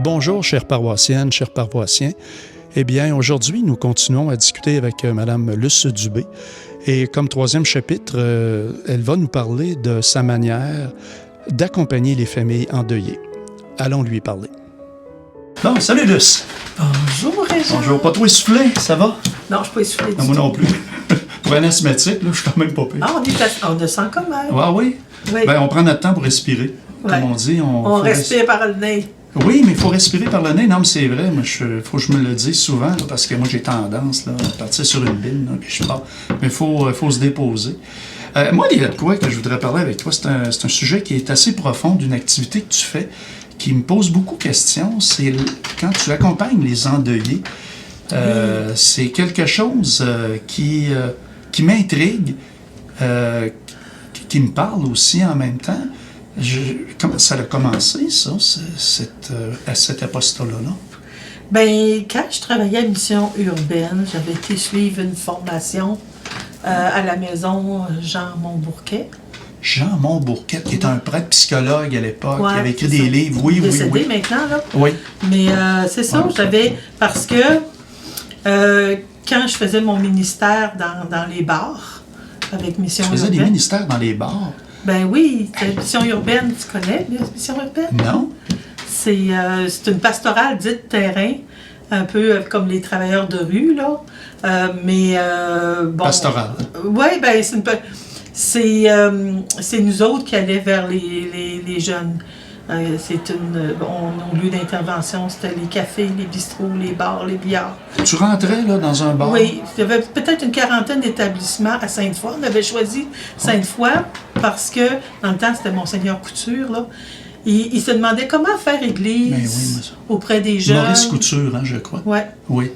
Bonjour, chères paroissiennes, chers paroissiens. Eh bien, aujourd'hui, nous continuons à discuter avec Mme Luce Dubé. Et comme troisième chapitre, elle va nous parler de sa manière d'accompagner les familles endeuillées. Allons lui parler. Bon, salut Luce! Bonjour, Régent! Bonjour, pas trop essoufflé, ça va? Non, je ne suis pas essoufflée du tout. Moi non plus. Pour un asthmatique, là, je suis quand même pas pire. Ah, on le sent quand même. Ah oui? Oui. Ben, on prend notre temps pour respirer. Ouais. Comme on dit, On respire par le nez. Oui, mais il faut respirer par le nez. Non, mais c'est vrai. Moi, faut que je me le dise souvent, là, parce que moi, j'ai tendance là, à partir sur une bine, là, puis je pars. Mais il faut se déposer. Moi, il y a de quoi que je voudrais parler avec toi. C'est un sujet qui est assez profond d'une activité que tu fais, qui me pose beaucoup de questions. C'est quand tu accompagnes les endeuillés. C'est quelque chose qui m'intrigue, qui me parle aussi en même temps. Comment ça a commencé, ça, cet apostolat-là? Bien, quand je travaillais à Mission Urbaine, j'avais été suivre une formation à la maison Jean Montbourquet. Jean Montbourquet, qui est un prêtre psychologue à l'époque, Ouais, qui avait écrit des livres. Oui, décédé oui. maintenant, là. Oui. Mais c'est ça, Ouais. parce que quand je faisais mon ministère dans les bars, avec Mission Tu Urbaine... faisais des ministères dans les bars? Ben oui, Mission Urbaine, tu connais Mission Urbaine? Non. C'est une pastorale dite terrain, un peu comme les travailleurs de rue, là. Bon... Pastorale. Oui, ben c'est nous autres qui allions vers les jeunes. Nos lieux d'intervention, c'était les cafés, les bistrots, les bars, les billards. Tu rentrais là, dans un bar? Oui, il y avait peut-être une quarantaine d'établissements à Sainte-Foy. On avait choisi Sainte-Foy parce que, dans le temps, c'était Monseigneur Couture, là. Il se demandait comment faire église auprès des jeunes. Maurice Couture, hein, je crois. Ouais. Oui.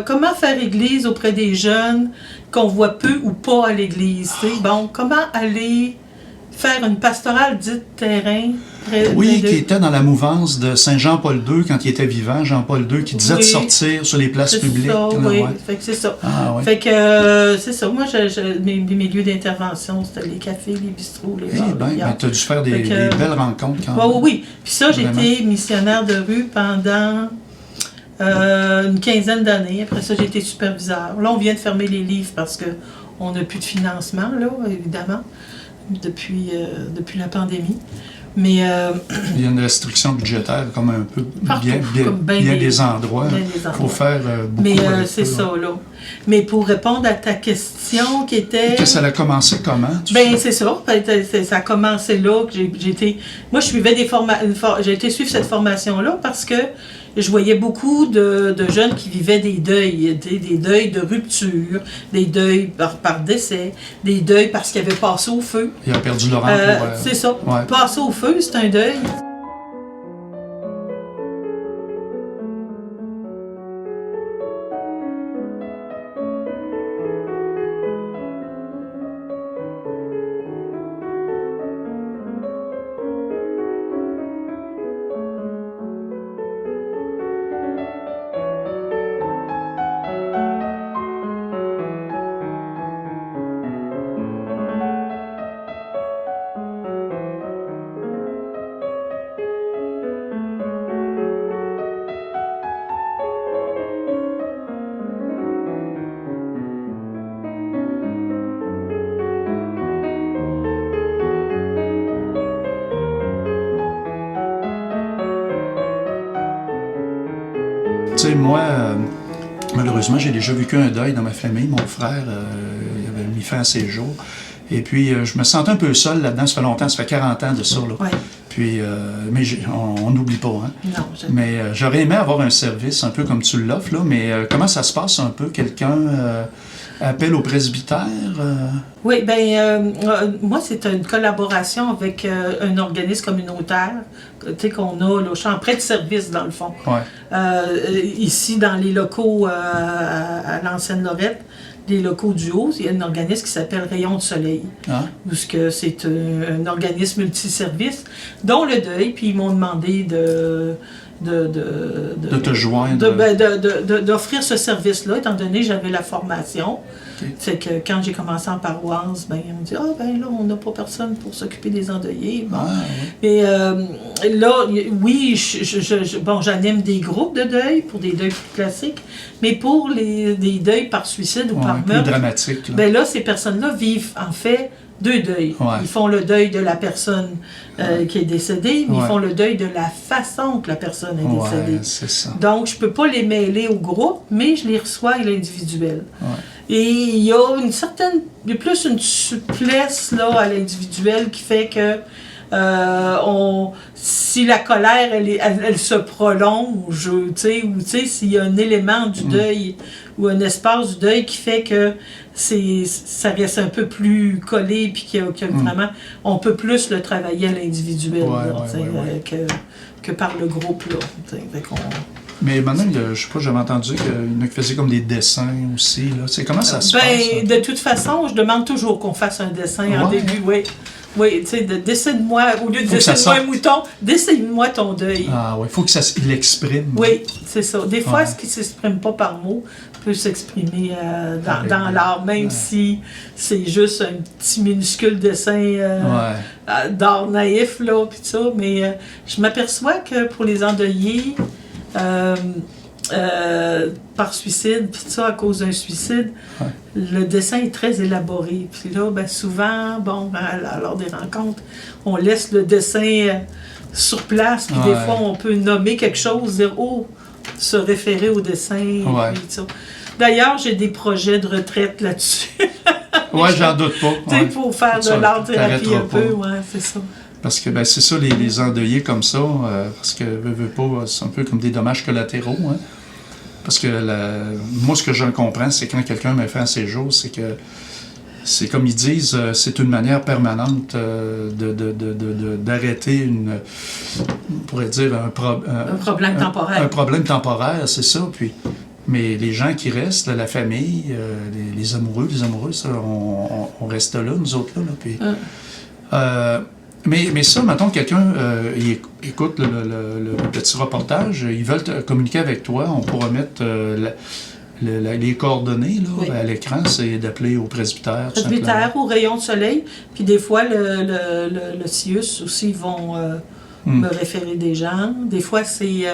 Comment faire église auprès des jeunes qu'on voit peu ou pas à l'église. Bon, comment aller faire une pastorale dite terrain? Oui, qui était dans la mouvance de Saint Jean-Paul II quand il était vivant, Jean-Paul II, qui disait de sortir sur les places publiques. Ça, oui, ouais. fait que c'est ça. Ah, ouais. Fait que c'est ça. Moi, mes lieux d'intervention, c'était les cafés, les bistrots, les bars. Ben, tu as dû faire des belles rencontres quand même. Oui. Puis ça, j'ai été missionnaire de rue pendant une quinzaine d'années. Après ça, j'ai été superviseur. Là, on vient de fermer les livres parce qu'on n'a plus de financement, là, évidemment, depuis la pandémie. Mais il y a une restriction budgétaire, comme un peu, partout, bien des endroits. Il faut faire beaucoup. Mais c'est ça, là. Mais pour répondre à ta question qui était... Que ça a commencé comment? C'est ça. Ça a commencé là. Moi, je suivais j'ai été suivre cette formation-là parce que je voyais beaucoup de jeunes qui vivaient des deuils, des deuils de rupture, des deuils par décès, des deuils parce qu'ils avaient passé au feu. Il a perdu Laurent pour... C'est ça. Ouais. Passer au feu, c'est un deuil. Tu sais, moi, malheureusement, j'ai déjà vécu un deuil dans ma famille. Mon frère, il avait mis fin à ses jours. Et puis, je me sentais un peu seul là-dedans. Ça fait longtemps, ça fait 40 ans de ça. Là. Ouais. Puis, mais on n'oublie pas. Hein? Non, mais j'aurais aimé avoir un service un peu comme tu l'offres. Là, mais comment ça se passe un peu? Quelqu'un appelle au presbytère? Oui, moi, c'est une collaboration avec un organisme communautaire qu'on a, là, je suis en prêt de service, dans le fond. Ouais. Ici, dans les locaux à l'ancienne Lorette, les locaux du Haut, il y a un organisme qui s'appelle Rayon de Soleil. Ah. Parce que c'est un organisme multiservice, dont le deuil, puis ils m'ont demandé de te joindre. D'offrir ce service-là, étant donné que j'avais la formation. OK. Fait que quand j'ai commencé en paroisse, ben on dit « Ah, ben là, on n'a pas personne pour s'occuper des endeuillés. » Bon. Ah, oui. Mais là, oui, bon, j'anime des groupes de deuil pour des deuils plus classiques, mais pour des deuils par suicide ou par Plus meurtre, dramatique. Là. ben là, ces personnes-là vivent en fait 2 deuils. Ouais. Ils font le deuil de la personne qui est décédée, mais ils font le deuil de la façon que la personne est décédée. Ouais, c'est ça. Donc, je peux pas les mêler au groupe, mais je les reçois à l'individuel. Ouais. Et il y a plus une souplesse là, à l'individuel qui fait que si la colère elle se prolonge, ou s'il y a un élément du deuil ou un espace du deuil qui fait que ça reste un peu plus collé puis vraiment on peut plus le travailler à l'individuel que par le groupe là. Mais maintenant, je sais pas, j'avais entendu qu'il y en a qui faisaient comme des dessins aussi. Là. Comment ça se passe? De toute façon, je demande toujours qu'on fasse un dessin en début, oui. Oui, tu sais, dessine-moi, au lieu de dessine-moi un mouton, dessine-moi ton deuil. Ah oui, il faut que il l'exprime. Oui, c'est ça. Des fois, ce qui ne s'exprime pas par mots peut s'exprimer dans l'art, même si c'est juste un petit minuscule dessin d'art naïf, là, puis ça. Mais je m'aperçois que pour les endeuillés, par suicide, puis ça, à cause d'un suicide, le dessin est très élaboré. Puis là, ben, souvent, lors des rencontres, on laisse le dessin sur place, puis des fois, on peut nommer quelque chose, dire « Oh », se référer au dessin, puis ça. D'ailleurs, j'ai des projets de retraite là-dessus. Oui, j'en doute pas. Tu sais, pour faire de l'art-thérapie un peu, c'est ça. Parce que c'est ça, les endeuillés comme ça, parce que veux pas, c'est un peu comme des dommages collatéraux. Hein. Parce que moi, ce que je comprends, c'est quand quelqu'un me fait un séjour, c'est que c'est comme ils disent, c'est une manière permanente d'arrêter on pourrait dire un problème temporaire. Un problème temporaire, c'est ça. Puis, mais les gens qui restent, la famille, les amoureux, les amoureuses, on reste là, nous autres là. Puis, mais ça, mettons, quelqu'un il écoute le petit reportage, ils veulent communiquer avec toi, on pourra mettre les coordonnées là, à l'écran, c'est d'appeler au presbytère. Presbytère ou rayon de soleil, puis des fois le CIUS aussi vont me référer des gens. Des fois, c'est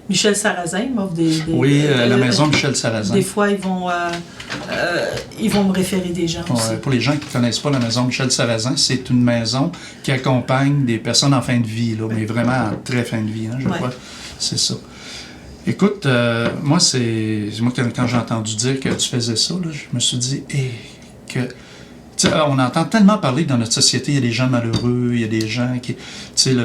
Michel Sarrazin m'offre la maison Michel Sarrazin. Des fois, ils vont me référer des gens aussi. Pour les gens qui ne connaissent pas la maison Michel Sarrazin, c'est une maison qui accompagne des personnes en fin de vie, là, mais vraiment en très fin de vie, hein, je crois. C'est ça. Écoute, moi, quand j'ai entendu dire que tu faisais ça, là, je me suis dit, on entend tellement parler que dans notre société, il y a des gens malheureux, il y a des gens qui... il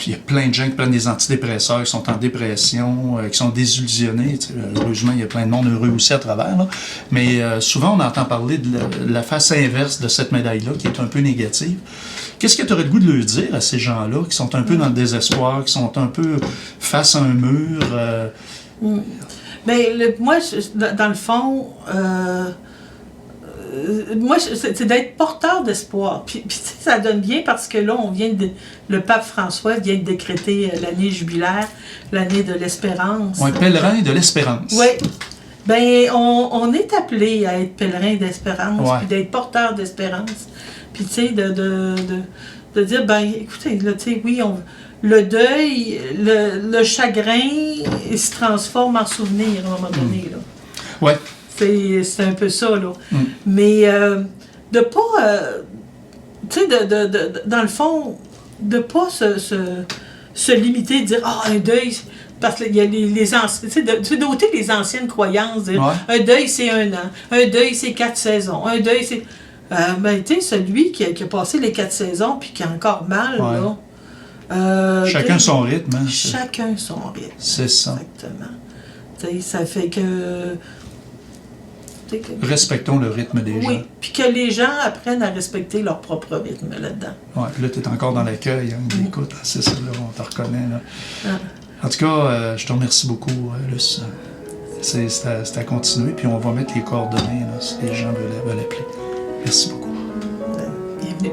y a plein de gens qui prennent des antidépresseurs, qui sont en dépression, qui sont désillusionnés. Heureusement, il y a plein de monde heureux aussi à travers. Là. Mais souvent, on entend parler de la face inverse de cette médaille-là, qui est un peu négative. Qu'est-ce que tu aurais le goût de leur dire à ces gens-là, qui sont un peu dans le désespoir, qui sont un peu face à un mur? Bien, moi, dans le fond... moi, c'est d'être porteur d'espoir. Puis ça donne bien parce que là, le pape François vient de décréter l'année jubilaire, l'année de l'espérance. Oui, pèlerin de l'espérance. Oui. Bien, on est appelé à être pèlerin d'espérance, puis d'être porteur d'espérance. Puis, tu sais, de dire, ben écoutez, là, tu sais, oui, le deuil, le chagrin, il se transforme en souvenir à un moment donné, là. Oui. C'est un peu ça, là. Mais de pas... tu sais, dans le fond, de pas se limiter, de dire « Ah, un deuil... » Parce qu'il y a les anciens... Tu sais, d'ôter les anciennes croyances, dire un deuil, c'est 1 an. Un deuil, c'est 4 saisons. Un deuil, c'est... ben, tu sais, celui qui a passé les 4 saisons puis qui a encore mal, là... chacun son rythme. Hein, chacun son rythme. C'est ça. Exactement. Tu sais, ça fait que... Respectons le rythme des gens. Oui, puis que les gens apprennent à respecter leur propre rythme là-dedans. Oui, puis là, tu es encore dans l'accueil. Hein, écoute, c'est ça, là, on te reconnaît. Là. En tout cas, je te remercie beaucoup, Luce. C'est à continuer, puis on va mettre les coordonnées là, si les gens veulent appeler. Merci beaucoup. Bienvenue.